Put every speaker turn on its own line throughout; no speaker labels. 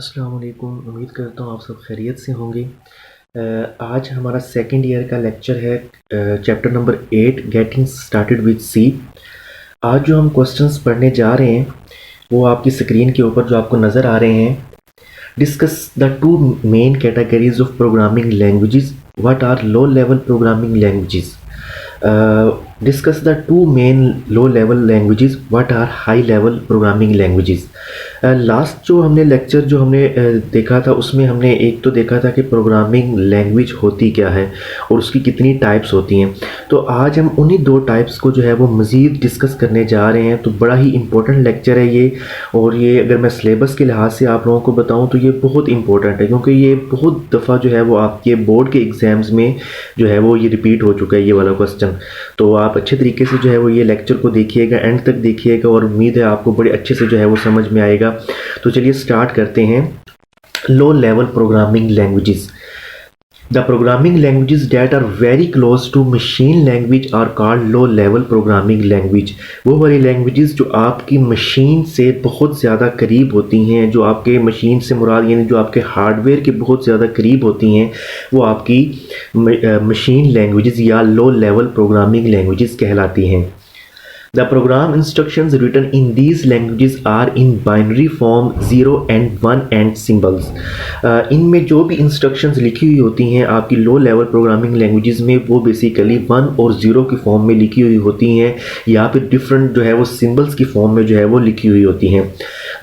अस्सलाम वालेकुम। उम्मीद करता हूँ आप सब खैरियत से होंगे। आज हमारा सेकंड ईयर का लेक्चर है, chapter number 8 getting started with C. आज जो हम क्वेश्चंस पढ़ने जा रहे हैं वो आपकी स्क्रीन के ऊपर जो आपको नज़र आ रहे हैं। Discuss the two main categories of programming languages. What are low level programming languages? Discuss the two main low level languages. What are high level programming languages? Last जो हमने लेक्चर जो हमने देखा था उसमें हमने एक तो देखा था कि प्रोग्रामिंग लैंग्वेज होती क्या है और उसकी कितनी टाइप्स होती हैं। तो आज हम उन्हीं दो टाइप्स को जो है वो मज़ीद डिस्कस करने जा रहे हैं। तो बड़ा ही इंपॉर्टेंट लेक्चर है ये, और ये अगर मैं सिलेबस के लिहाज से आप लोगों को बताऊं तो ये बहुत इंपॉर्टेंट है, क्योंकि ये बहुत दफ़ा जो है वो आपके बोर्ड के एग्ज़ाम्स में जो है वो ये रिपीट हो चुका है ये वाला क्वेश्चन। तो आप अच्छे तरीके से जो है वो ये लेक्चर को देखिएगा, एंड तक देखिएगा, और उम्मीद है आपको बड़े अच्छे से जो है वो समझ में आएगा। तो चलिए स्टार्ट करते हैं। Low level programming languages. The programming languages that are very close to machine language are called low level programming language. वो वाली लैंग्वेजेस जो आपकी मशीन से बहुत ज़्यादा करीब होती हैं, जो आपके मशीन से मुराद यानी जो आपके हार्डवेयर के बहुत ज़्यादा करीब होती हैं, वो आपकी मशीन लैंग्वेजेस या लो लेवल प्रोग्रामिंग लैंग्वेजेस कहलाती हैं। The program instructions written in these languages are in binary form 0 and 1 and symbols। इनमें जो भी इंस्ट्रक्शंस लिखी हुई होती हैं आपकी लो लेवल प्रोग्रामिंग लैंग्वेजेस में, वो बेसिकली 1 और 0 की फॉर्म में लिखी हुई होती हैं, या फिर डिफरेंट जो है वो सिंबल्स की फॉर्म में जो है वो लिखी हुई होती हैं।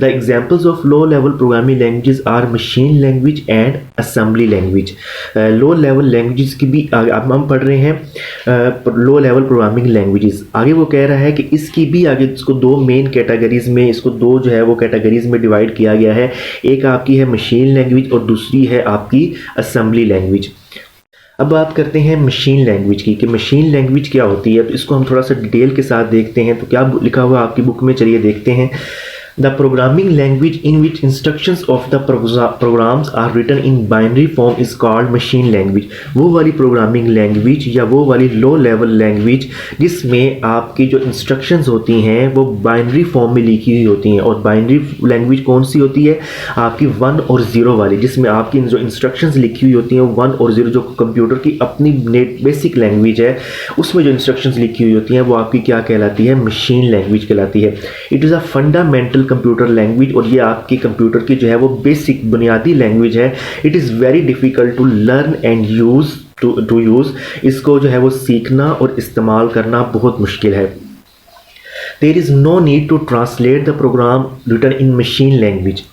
The examples of low level programming languages are machine language and assembly language. Low level languages की भी अब हम पढ़ रहे हैं लो लेवल प्रोग्रामिंग लैंग्वेजेस। आगे वो कह रहा है कि इसकी भी आगे इसको दो मेन कैटेगरीज में, इसको दो जो है वो कैटेगरीज में डिवाइड किया गया है। एक आपकी है मशीन लैंग्वेज और दूसरी है आपकी असेंबली लैंग्वेज। अब बात करते हैं मशीन लैंग्वेज की कि मशीन लैंग्वेज क्या होती है। तो इसको हम थोड़ा सा डिटेल के साथ देखते हैं। तो क्या लिखा हुआ आपकी बुक में, चलिए देखते हैं। The programming language in which instructions of the programs are written in binary form is called machine language। वो वाली प्रोग्रामिंग लैंग्वेज या वो वाली लो लेवल लैंग्वेज जिसमें आपकी जो इंस्ट्रक्शंस होती हैं वो बाइनरी फॉर्म में लिखी हुई होती हैं। और बाइनरी लैंग्वेज कौन सी होती है? आपकी 1 और 0 वाली, जिसमें आपकी जो इंस्ट्रक्शंस लिखी हुई होती हैं 1 और 0, जो कंप्यूटर की अपनी बेसिक लैंग्वेज है, उसमें जो इंस्ट्रक्शंस लिखी हुई होती हैं वो आपकी क्या कहलाती है? मशीन लैंग्वेज कहलाती है। It is a fundamental computer language, और ये आपकी कंप्यूटर की जो है वो बेसिक बुनियादी लैंग्वेज है। It is very difficult to learn and use to use. इसको जो है वो सीखना और इस्तेमाल करना बहुत मुश्किल है। There is no need to translate the program written in machine language.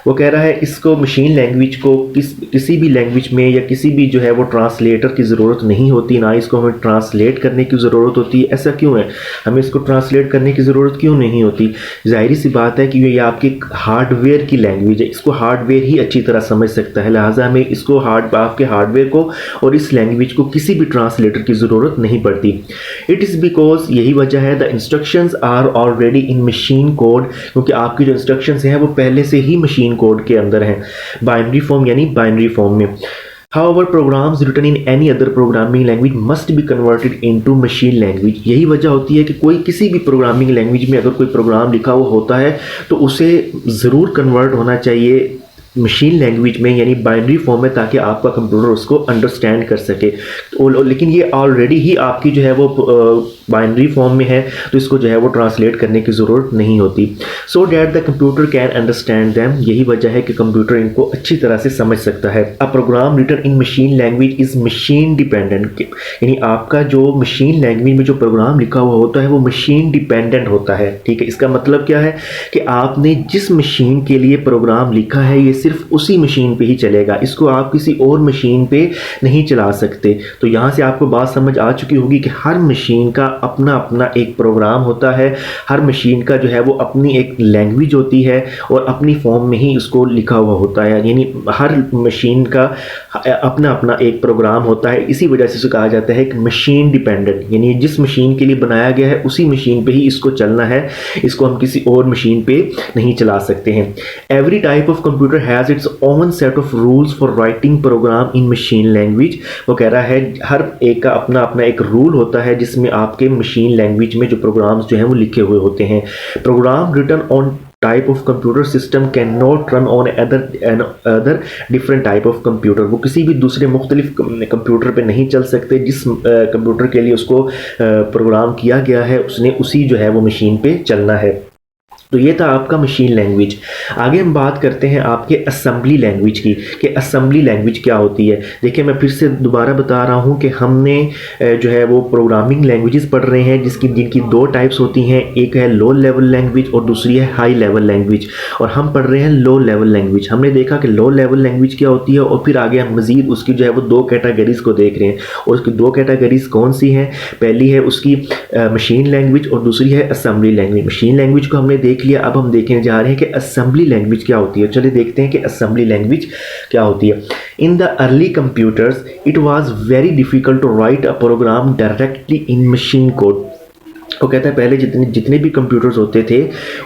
वो कह रहा है इसको मशीन लैंग्वेज को किसी भी लैंग्वेज में या किसी भी जो है वो ट्रांसलेटर की ज़रूरत नहीं होती, ना इसको हमें ट्रांसलेट करने की ज़रूरत होती है। ऐसा क्यों है? हमें इसको ट्रांसलेट करने की ज़रूरत क्यों नहीं होती? ज़ाहिर सी बात है कि ये आपकी हार्डवेयर की लैंग्वेज है, इसको हार्डवेयर ही अच्छी तरह समझ सकता है, लिहाजा हमें इसको आपके हार्डवेयर को और इस लैंग्वेज को किसी भी ट्रांसलेटर की ज़रूरत नहीं पड़ती। इट इज़ बिकॉज यही वजह है the instructions are already in machine code, क्योंकि आपकी जो इंस्ट्रक्शंस हैं वो पहले से ही मशीन कोड के अंदर हैं, बाइनरी फॉर्म यानी बाइनरी फॉर्म में। However, programs written in any other programming language must be converted into machine language। यही वजह होती है कि कोई किसी भी प्रोग्रामिंग लैंग्वेज में अगर कोई प्रोग्राम लिखा हुआ होता है तो उसे ज़रूर कन्वर्ट होना चाहिए मशीन लैंग्वेज में यानी बाइनरी फॉर्म में, ताकि आपका कंप्यूटर उसको अंडरस्टैंड कर सके। लेकिन ये ऑलरेडी ही आपकी जो है वो बाइनरी फॉर्म में है, तो इसको जो है वो ट्रांसलेट करने की ज़रूरत नहीं होती। So that the computer can understand them. यही वजह है कि कंप्यूटर इनको अच्छी तरह से समझ सकता है। A program written in machine language is machine dependent, यानी आपका जो मशीन लैंग्वेज में जो प्रोग्राम लिखा हुआ होता है वो मशीन डिपेंडेंट होता है। ठीक है, इसका मतलब क्या है कि आपने जिस मशीन के लिए प्रोग्राम लिखा है ये सिर्फ उसी मशीन पे ही चलेगा, इसको आप किसी और मशीन पे नहीं चला सकते। तो यहाँ से आपको बात समझ आ चुकी होगी कि हर मशीन का अपना अपना एक प्रोग्राम होता है, हर मशीन का जो है वो अपनी एक लैंग्वेज होती है और अपनी फॉर्म में ही उसको लिखा हुआ होता है, यानी हर मशीन का अपना अपना एक प्रोग्राम होता है। इसी वजह से इसे कहा जाता है कि मशीन डिपेंडेंट, यानी जिस मशीन के लिए बनाया गया है उसी मशीन पे ही इसको चलना है, इसको हम किसी और मशीन पे नहीं चला सकते हैं। Every type of computer has its own set of rules for writing program in machine language. वो कह रहा है हर एक का अपना अपना एक रूल होता है जिसमें आपके आपके मशीन लैंग्वेज में जो प्रोग्राम्स जो हैं वो लिखे हुए होते हैं। Program written on type of computer system can not run on other different type of computer. वो किसी भी दूसरे मुख्तलिफ कंप्यूटर पे नहीं चल सकते। जिस कंप्यूटर के लिए उसको प्रोग्राम किया गया है उसने उसी जो है वो मशीन पे चलना है। तो ये था आपका मशीन लैंग्वेज। आगे हम बात करते हैं आपके असेंबली लैंग्वेज की, कि असेंबली लैंग्वेज क्या होती है। देखिए मैं फिर से दोबारा बता रहा हूँ कि हमने जो है वो प्रोग्रामिंग लैंग्वेजेस पढ़ रहे हैं जिनकी दो टाइप्स होती हैं, एक है लो लेवल लैंग्वेज और दूसरी है हाई लेवल लैंग्वेज। और हम पढ़ रहे हैं लो लेवल लैंग्वेज। हमने देखा कि लो लेवल लैंग्वेज क्या होती है और फिर आगे हम मज़ीद उसकी जो है वो दो कैटेगरीज़ को देख रहे हैं। और उसकी दो कैटेगरीज़ कौन सी हैं? पहली है उसकी मशीन लैंग्वेज और दूसरी है असेंबली लैंग्वेज। मशीन लैंग्वेज को हमने देख लिया, अब हम देखने जा रहे हैं कि असेंबली लैंग्वेज क्या होती है। चलिए देखते हैं कि असेंबली लैंग्वेज क्या होती है। In the early computers it was very difficult to write a program directly in machine code. वो कहता है पहले जितने भी कंप्यूटर्स होते थे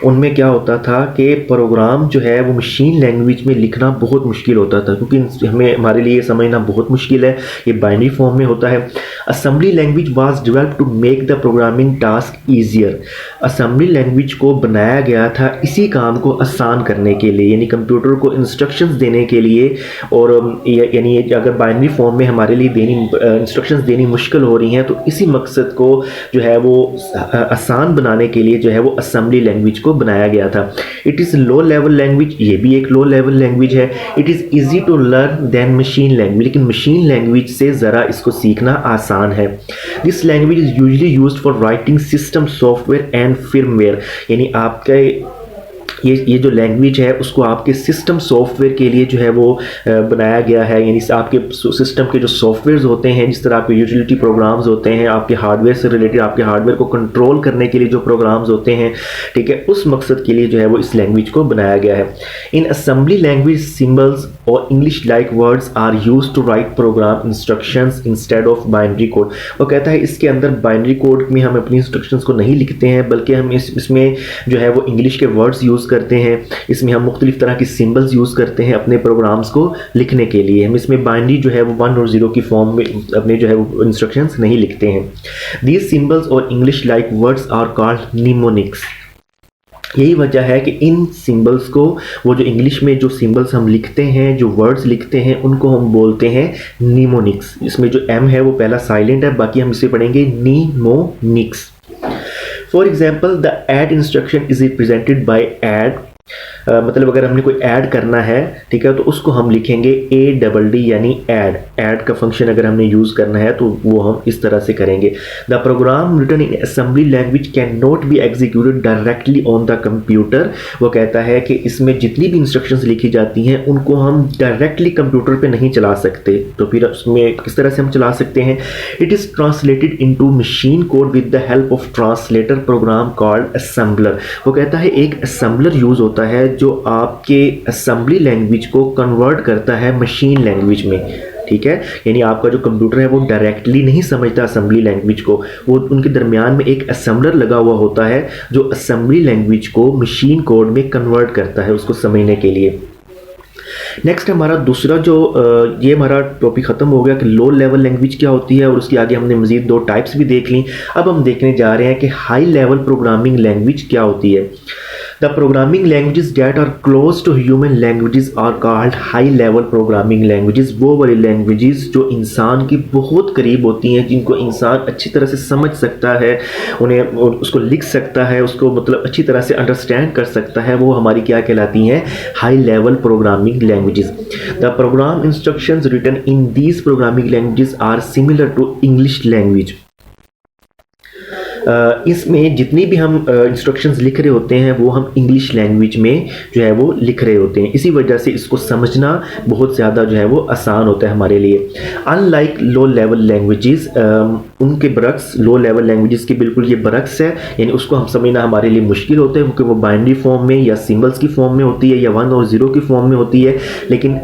उनमें क्या होता था कि प्रोग्राम जो है वो मशीन लैंग्वेज में लिखना बहुत मुश्किल होता था, क्योंकि हमारे लिए समझना बहुत मुश्किल है, ये बाइनरी फॉर्म में होता है। Assembly language was developed to make the programming task easier. Assembly language को बनाया गया था इसी काम को आसान करने के लिए, यानी कंप्यूटर को इंस्ट्रक्शंस देने के लिए। और यानी अगर बाइनरी फॉर्म में हमारे लिए इंस्ट्रक्शंस देनी मुश्किल हो रही हैं तो इसी मकसद को जो है वो आसान बनाने के लिए जो है वो असेंबली लैंग्वेज को बनाया गया था। It is low level language, ये भी एक लो लेवल लैंग्वेज है। It is easy to learn then machine language, लेकिन मशीन लैंग्वेज से ज़रा इसको सीखना आसान है। This language is usually used for writing system software and firmware, यानी आपके ये जो लैंग्वेज है उसको आपके सिस्टम सॉफ्टवेयर के लिए जो है वो बनाया गया है, यानी आपके सिस्टम के जो सॉफ्टवेयर्स होते हैं, जिस तरह आपके यूटिलिटी प्रोग्राम्स होते हैं, आपके हार्डवेयर से रिलेटेड आपके हार्डवेयर को कंट्रोल करने के लिए जो प्रोग्राम्स होते हैं, ठीक है, उस मकसद के लिए जो है वो इस लैंग्वेज को बनाया गया है। इन असेंबली लैंग्वेज सिंबल्स और English like words are use to write program instructions instead of binary code. वो कहता है इसके अंदर बाइनरी कोड में हम अपनी इंस्ट्रक्शंस को नहीं लिखते हैं, बल्कि हम इसमें जो है वो इंग्लिश के वर्ड्स यूज़ करते हैं। इसमें हम मुख्तलिफ तरह की सिंबल्स यूज़ करते हैं अपने प्रोग्राम्स को लिखने के लिए। हम इसमें बाइनरी जो है वो 1 और 0 की फॉर्म में अपने जो है वो इंस्ट्रक्शंस नहीं लिखते हैं। दीज सिंबल्स और English like words are called mnemonics. यही वजह है कि इन सिंबल्स को, वो जो इंग्लिश में जो सिंबल्स हम लिखते हैं, जो वर्ड्स लिखते हैं, उनको हम बोलते हैं निमोनिक्स। इसमें जो एम है वो पहला साइलेंट है, बाकी हम इसे पढ़ेंगे mnemonics. For example the add instruction is represented by add. मतलब अगर हमने कोई ऐड करना है, ठीक है, तो उसको हम लिखेंगे ADD यानी ऐड का फंक्शन अगर हमने यूज़ करना है तो वो हम इस तरह से करेंगे। The program written in assembly language can not be executed directly on the computer. वो कहता है कि इसमें जितनी भी इंस्ट्रक्शंस लिखी जाती हैं उनको हम डायरेक्टली कंप्यूटर पे नहीं चला सकते। तो फिर उसमें किस तरह से हम चला सकते हैं? It is translated into machine code with the help of translator program called assembler. वो कहता है एक असेंबलर यूज़ होता है जो आपके असेंबली लैंग्वेज को कन्वर्ट करता है मशीन लैंग्वेज में, ठीक है। यानी आपका जो कंप्यूटर है वो डायरेक्टली नहीं समझता असेंबली लैंग्वेज को, वो उनके दरमियान में एक असेंबलर लगा हुआ होता है जो असेंबली लैंग्वेज को मशीन कोड में कन्वर्ट करता है उसको समझने के लिए। नेक्स्ट हमारा दूसरा जो ये हमारा टॉपिक ख़त्म हो गया कि लो लेवल लैंग्वेज क्या होती है, और उसके आगे हमने मज़ीद 2 टाइप्स भी देख ली। अब हम देखने जा रहे हैं कि हाई लेवल प्रोग्रामिंग लैंग्वेज क्या होती है। The programming languages that are close to human languages are called high level programming languages। वो वाली लैंग्वेजेस जो इंसान की बहुत करीब होती हैं, जिनको इंसान अच्छी तरह से समझ सकता है, उन्हें उसको लिख सकता है, उसको मतलब अच्छी तरह से अंडरस्टैंड कर सकता है, वो हमारी क्या कहलाती हैं? High level programming languages. The program instructions written in these programming languages are similar to English language. इसमें जितनी भी हम इंस्ट्रक्शंस लिख रहे होते हैं वो हम इंग्लिश लैंग्वेज में जो है वो लिख रहे होते हैं। इसी वजह से इसको समझना बहुत ज़्यादा जो है वो आसान होता है हमारे लिए। अनलाइक लो लेवल लैंग्वेजेस, उनके बरक्स, लो लेवल लैंग्वेजेस के बिल्कुल ये बरक्स है, यानी उसको हम समझना हमारे लिए मुश्किल होता है क्योंकि वो बाइनरी फॉर्म में या सिंबल्स की फॉर्म में होती है या 1 और 0 की फॉर्म में होती है। लेकिन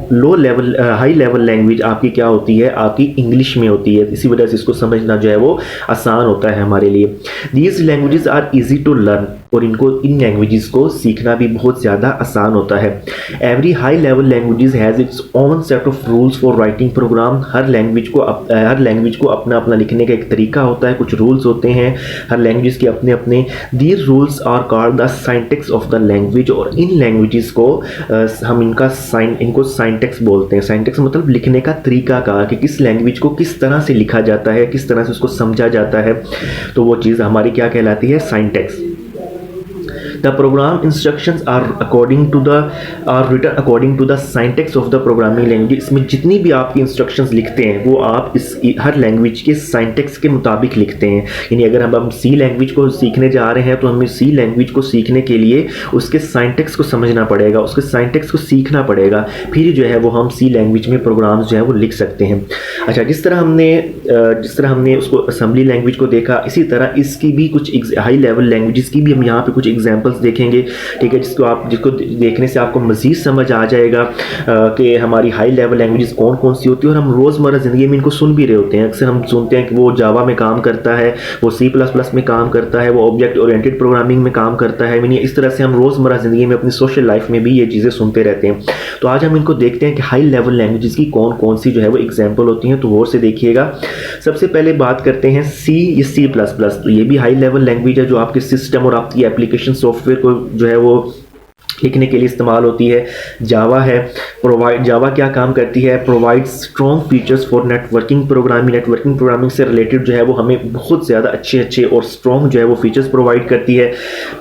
हाई लेवल लैंग्वेज आपकी क्या होती है? आपकी इंग्लिश में होती है। इसी वजह से इसको समझना जो है वो आसान होता है हमारे लिए। These languages are easy to learn, और इन लैंग्वेजेस को सीखना भी बहुत ज़्यादा आसान होता है। Every high level languages has its own set of rules for writing program. हर लैंग्वेज को अपना अपना लिखने का एक तरीका होता है, कुछ रूल्स होते हैं हर लैंग्वेज के अपने अपने। These rules are called the syntax of the language, और इन लैंग्वेजेस को हम इनको सिंटैक्स बोलते हैं। सिंटैक्स मतलब लिखने का तरीका का, कि किस लैंग्वेज को किस तरह से लिखा जाता है, किस तरह से उसको समझा जाता है, तो वो चीज़ हमारी क्या कहलाती है, syntax. The program instructions are written according to the syntax of the programming language। इसमें जितनी भी आपकी इंस्ट्रक्शंस लिखते हैं वो आप हर लैंग्वेज के सिंटैक्स के मुताबिक लिखते हैं। यानी अगर हम सी लैंग्वेज को सीखने जा रहे हैं तो हमें सी लैंग्वेज को सीखने के लिए उसके सिंटैक्स को समझना पड़ेगा, उसके सिंटैक्स को सीखना पड़ेगा, फिर जो है वो हम सी लैंग्वेज में प्रोग्राम्स जो है वो लिख सकते हैं। अच्छा, जिस तरह हमने उसको असेंबली लैंग्वेज को देखा, इसी तरह इसकी भी कुछ हाई लेवल लैंग्वेजेस की भी हम यहाँ पे कुछ एग्जाम्पल्स देखेंगे, ठीक है, जिसको देखने से आपको मजीद समझ आ जाएगा कि हमारी हाई लेवल लैंग्वेजेस कौन कौन सी होती है। और हम रोज़मर्रा ज़िंदगी में इनको सुन भी रहे होते हैं। अक्सर हम सुनते हैं कि वो जावा में काम करता है, वो सी प्लस प्लस में काम करता है, वो ऑब्जेक्ट ओरिएंटेड प्रोग्रामिंग में काम करता है। यानी इस तरह से हम रोज़मर्रा ज़िंदगी में अपनी सोशल लाइफ में भी ये चीज़ें सुनते रहते हैं। तो आज हम इनको देखते हैं कि हाई लेवल लैंग्वेजेस की कौन कौन सी जो है वो एग्जाम्पल होती हैं। तो गौर से देखिएगा। सबसे पहले बात करते हैं सी या सी प्लस प्लस। तो ये भी हाई लेवल लैंग्वेज है जो आपके सिस्टम और आपकी एप्लीकेशन सॉफ्टवेयर को जो है वो लिखने के लिए इस्तेमाल होती है। जावा है, जावा क्या काम करती है, provide strong features for networking programming से रिलेटेड जो है वो हमें बहुत ज़्यादा अच्छे और स्ट्रॉन्ग जो है वो फीचर्स प्रोवाइड करती है।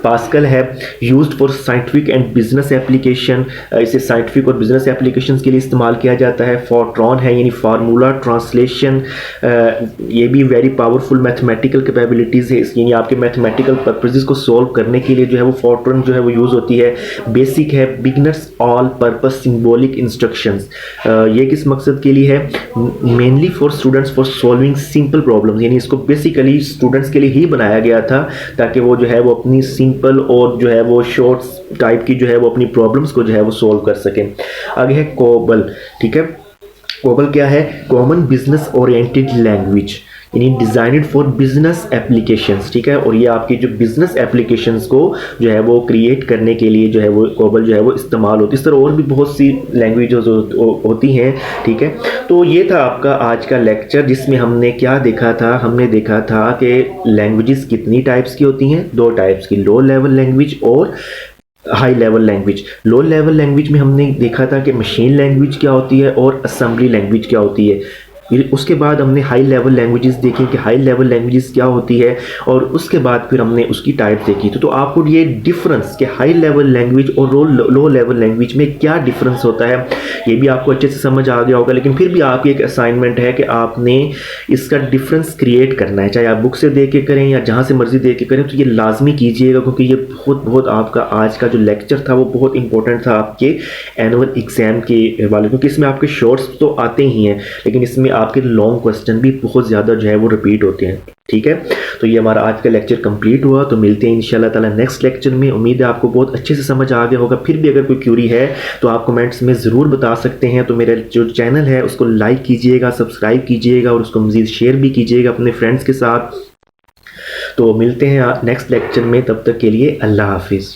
पास्कल है, used for scientific and business application, इसे साइंटिफिक और बिजनेस एप्लीकेशंस के लिए इस्तेमाल किया जाता है। फॉर्ट्रॉन है, यानी फार्मूला ट्रांसलेशन, ये भी वेरी पावरफुल मैथमेटिकल कैपेबिलिटीज़ है, यानी आपके मैथमेटिकल पर्पसेस को सॉल्व करने के लिए जो है वो फॉर्ट्रॉन जो है वो यूज़ होती है। बेसिक है, beginners all purpose symbolic instructions, ये किस मकसद के लिए है, mainly for students for solving simple problems, यानी इसको बेसिकली स्टूडेंट्स के लिए ही बनाया गया था ताकि वो जो है वो अपनी सिंपल और जो है वो शॉर्ट्स टाइप की जो है वो अपनी प्रॉब्लम्स को जो है वो सॉल्व कर सकें। आगे है कोबल, ठीक है। कोबल क्या है, कॉमन बिजनेस ओरिएंटेड लैंग्वेज, यानी डिज़ाइनड फॉर बिजनेस एप्लीकेशंस, ठीक है। और ये आपकी जो बिजनेस एप्लीकेशंस को जो है वो क्रिएट करने के लिए जो है वो कोबल जो है वो इस्तेमाल होती है। इस तरह और भी बहुत सी लैंग्वेजेस होती हैं, ठीक है। तो ये था आपका आज का लेक्चर, जिसमें हमने क्या देखा था, हमने देखा था कि लैंग्वेजेस कितनी टाइप्स की होती हैं, 2 टाइप्स की, लो लेवल लैंग्वेज और high level language. Low level language में हमने देखा था कि मशीन लैंग्वेज क्या होती है और असेंबली लैंग्वेज क्या होती है। उसके बाद हमने हाई लेवल लैंग्वेजेस देखी कि हाई लेवल लैंग्वेजेस क्या होती है, और उसके बाद फिर हमने उसकी टाइप देखी। तो आपको ये डिफरेंस कि हाई लेवल लैंग्वेज और लो लेवल लैंग्वेज में क्या डिफरेंस होता है ये भी आपको अच्छे से समझ आ गया होगा। लेकिन फिर भी आपकी एक असाइनमेंट है कि आपने इसका डिफरेंस क्रिएट करना है, चाहे आप बुक से देख के करें या जहाँ से मर्जी देख के करें, तो ये लाजमी कीजिएगा, क्योंकि ये बहुत आपका आज का जो लेक्चर था वो बहुत इंपॉर्टेंट था आपके एनुअल एग्जाम के हवाले, क्योंकि इसमें आपके शॉर्ट्स तो आते ही हैं लेकिन इसमें आपके लॉन्ग क्वेश्चन भी बहुत ज़्यादा जो है वो रिपीट होते हैं, ठीक है। तो ये हमारा आज का लेक्चर कंप्लीट हुआ। तो मिलते हैं इंशाल्लाह ताला नेक्स्ट लेक्चर में। उम्मीद है आपको बहुत अच्छे से समझ आ गया होगा। फिर भी अगर कोई क्यूरी है तो आप कमेंट्स में ज़रूर बता सकते हैं। तो मेरा जो चैनल है उसको लाइक कीजिएगा, सब्सक्राइब कीजिएगा और उसको मज़ीद शेयर भी कीजिएगा अपने फ्रेंड्स के साथ। तो मिलते हैं नेक्स्ट लेक्चर में, तब तक के लिए अल्लाह हाफिज़।